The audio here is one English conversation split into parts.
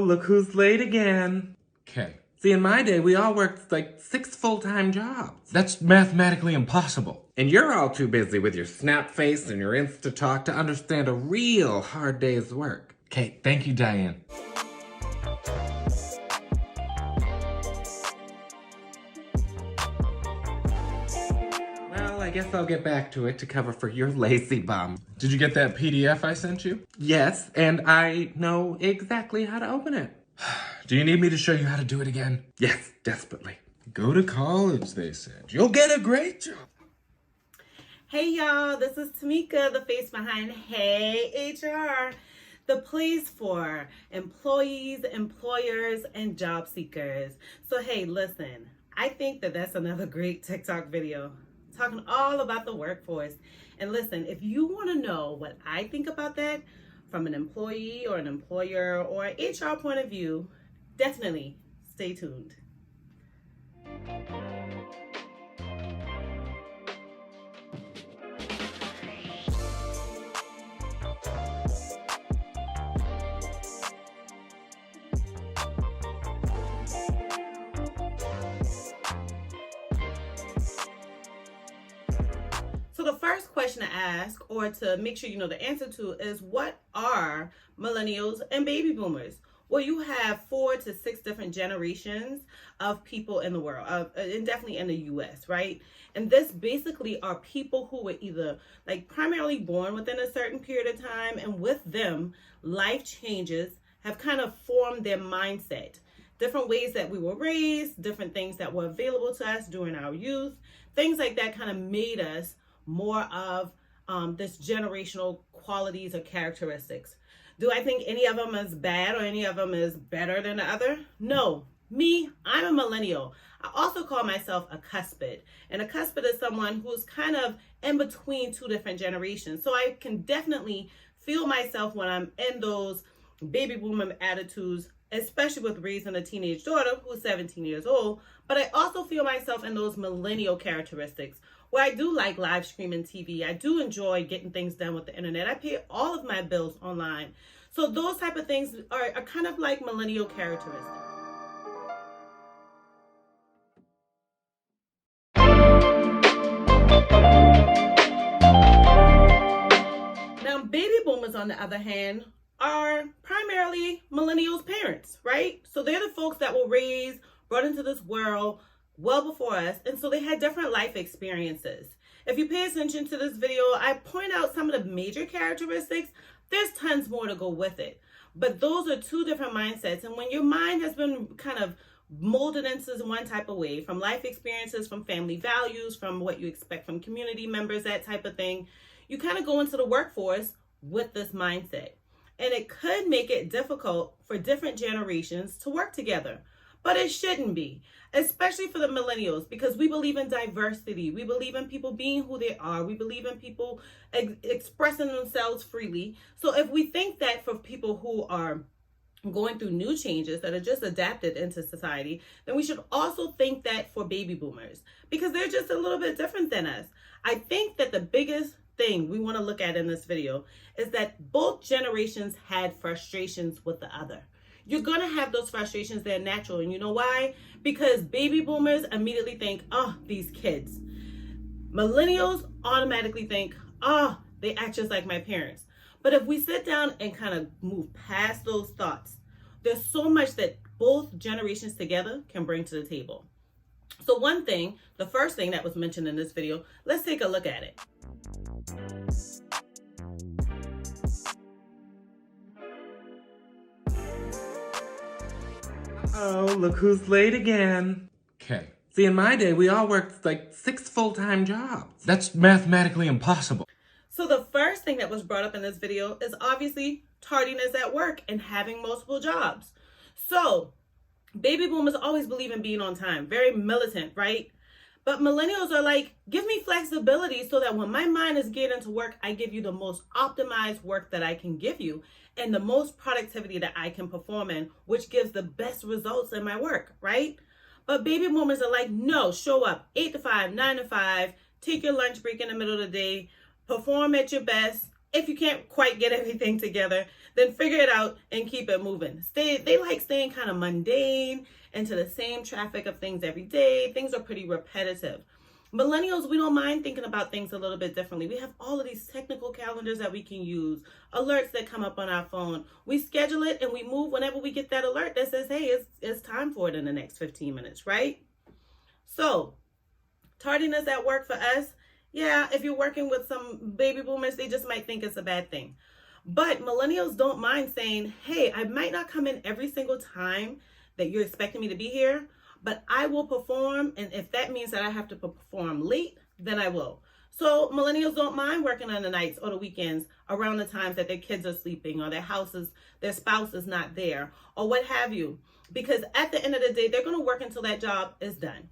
look who's late again. Okay. See, in my day, we all worked like 6 full-time jobs. That's mathematically impossible. And you're all too busy with your snap face and your Insta-talk to understand a real hard day's work. Okay, thank you, Diane. Well, I guess I'll get back to it to cover for your lazy bum. Did you get that PDF I sent you? Yes, and I know exactly how to open it. Do you need me to show you how to do it again? Yes, desperately. Go to college, they said. You'll get a great job. Hey y'all, this is Tamika, the face behind Hey HR, the place for employees, employers, and job seekers. So hey, listen, I think that's another great TikTok video talking all about the workforce. And listen, if you want to know what I think about that from an employee or an employer or an HR point of view, definitely stay tuned. So the first question to ask, or to make sure you know the answer to, is what are millennials and baby boomers? Well, you have 4 to 6 different generations of people in the world, and definitely in the US, right? And this basically are people who were either like primarily born within a certain period of time, and with them, life changes have kind of formed their mindset. Different ways that we were raised, different things that were available to us during our youth, things like that kind of made us more of this generational qualities or characteristics. Do I think any of them is bad or any of them is better than the other? No. Me, I'm a millennial. I also call myself a cuspid. And a cuspid is someone who's kind of in between 2 different generations. So I can definitely feel myself when I'm in those baby boomer attitudes, especially with raising a teenage daughter who's 17 years old. But I also feel myself in those millennial characteristics, where I do like live streaming TV. I do enjoy getting things done with the internet. I pay all of my bills online. So those type of things are kind of like millennial characteristics. Now, baby boomers, on the other hand, are primarily millennials' parents, right? So they're the folks that were raised, brought into this world well before us, and so they had different life experiences. If you pay attention to this video, I point out some of the major characteristics. There's tons more to go with it, but those are 2 different mindsets. And when your mind has been kind of molded into one type of way, from life experiences, from family values, from what you expect from community members, that type of thing, you kind of go into the workforce with this mindset. And it could make it difficult for different generations to work together. But it shouldn't be, especially for the millennials, because we believe in diversity. We believe in people being who they are. We believe in people expressing themselves freely. So if we think that for people who are going through new changes that are just adapted into society, then we should also think that for baby boomers, because they're just a little bit different than us. I think that the biggest thing we want to look at in this video is that both generations had frustrations with the other. You're going to have those frustrations. They're natural. And you know why? Because baby boomers immediately think, oh, these kids. Millennials automatically think, oh, they act just like my parents. But if we sit down and kind of move past those thoughts, there's so much that both generations together can bring to the table. So one thing, the first thing that was mentioned in this video, let's take a look at it. Oh, look who's late again. Okay. See, in my day, we all worked like 6 full-time jobs. That's mathematically impossible. So the first thing that was brought up in this video is obviously tardiness at work and having multiple jobs. So baby boomers always believe in being on time, very militant, right? But millennials are like, give me flexibility so that when my mind is geared into work, I give you the most optimized work that I can give you and the most productivity that I can perform in, which gives the best results in my work, right? But baby boomers are like, no, show up 8 to 5, 9 to 5, take your lunch break in the middle of the day, perform at your best, if you can't quite get everything together, then figure it out and keep it moving. They like staying kind of mundane into the same traffic of things every day. Things are pretty repetitive. Millennials, we don't mind thinking about things a little bit differently. We have all of these technical calendars that we can use, alerts that come up on our phone. We schedule it and we move whenever we get that alert that says, hey, it's time for it in the next 15 minutes, right? So, tardiness at work for us, yeah, if you're working with some baby boomers, they just might think it's a bad thing. But millennials don't mind saying, hey, I might not come in every single time that you're expecting me to be here, but I will perform. And if that means that I have to perform late, then I will. So millennials don't mind working on the nights or the weekends around the times that their kids are sleeping or their spouse is not there or what have you. Because at the end of the day, they're going to work until that job is done.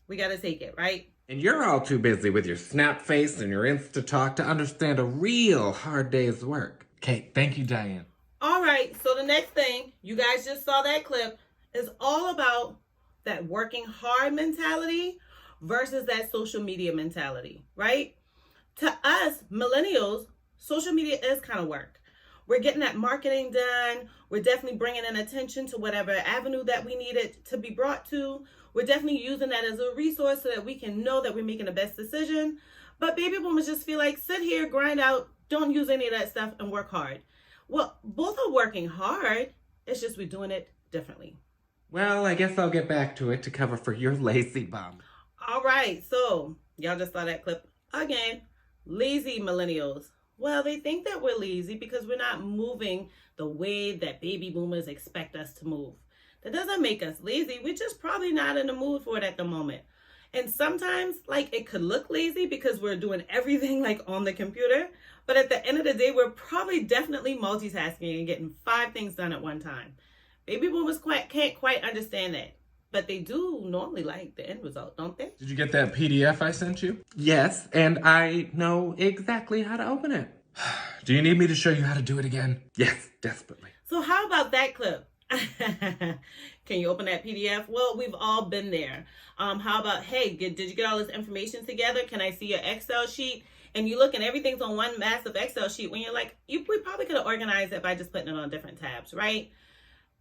We got to take it, right? And you're all too busy with your snap face and your Insta-talk to understand a real hard day's work. Okay, thank you, Diane. All right, so the next thing, you guys just saw that clip, is all about that working hard mentality versus that social media mentality, right? To us, millennials, social media is kind of work. We're getting that marketing done. We're definitely bringing in attention to whatever avenue that we need it to be brought to. We're definitely using that as a resource so that we can know that we're making the best decision. But baby boomers just feel like, sit here, grind out, don't use any of that stuff and work hard. Well, both are working hard. It's just we're doing it differently. Well, I guess I'll get back to it to cover for your lazy bum. All right, so y'all just saw that clip again. Lazy millennials. Well, they think that we're lazy because we're not moving the way that baby boomers expect us to move. That doesn't make us lazy. We're just probably not in the mood for it at the moment. And sometimes, like, it could look lazy because we're doing everything like on the computer. But at the end of the day, we're probably definitely multitasking and getting 5 things done at one time. Baby boomers can't quite understand that. But they do normally like the end result, don't they? Did you get that PDF I sent you? Yes, and I know exactly how to open it. Do you need me to show you how to do it again? Yes, desperately. So how about that clip? Can you open that PDF? Well, we've all been there. How about, hey, did you get all this information together? Can I see your Excel sheet? And you look and everything's on one massive Excel sheet when you're like, we probably could have organized it by just putting it on different tabs, right?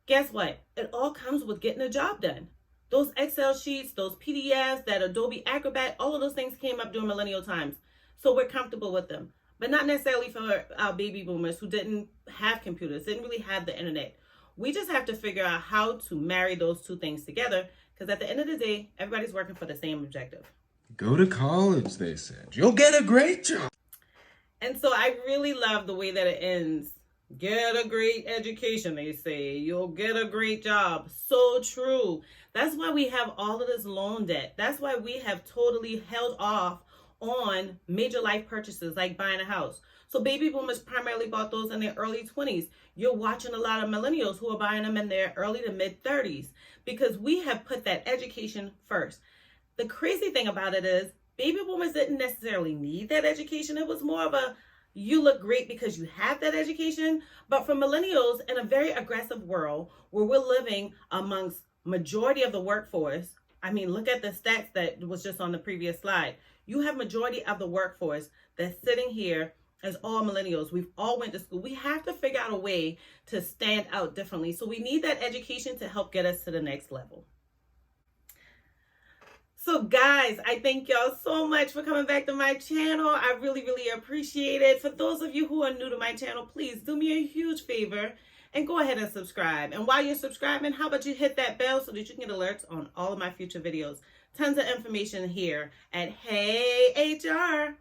Guess what? It all comes with getting a job done. Those Excel sheets, those PDFs, that Adobe Acrobat, all of those things came up during millennial times. So we're comfortable with them. But not necessarily for our baby boomers who didn't have computers, didn't really have the internet. We just have to figure out how to marry those two things together because at the end of the day, everybody's working for the same objective. Go to college, they said. You'll get a great job. And so I really love the way that it ends. Get a great education, they say. You'll get a great job. So true. That's why we have all of this loan debt. That's why we have totally held off on major life purchases like buying a house. So baby boomers primarily bought those in their early 20s. You're watching a lot of millennials who are buying them in their early to mid 30s because we have put that education first. The crazy thing about it is baby boomers didn't necessarily need that education. It was more of a, you look great because you have that education. But for millennials in a very aggressive world where we're living amongst majority of the workforce, I mean, look at the stats that was just on the previous slide. You have majority of the workforce that's sitting here as all millennials. We've all went to school. We have to figure out a way to stand out differently. So we need that education to help get us to the next level. So guys, I thank y'all so much for coming back to my channel. I really, really appreciate it. For those of you who are new to my channel, please do me a huge favor and go ahead and subscribe. And while you're subscribing, how about you hit that bell so that you can get alerts on all of my future videos. Tons of information here at Hey HR.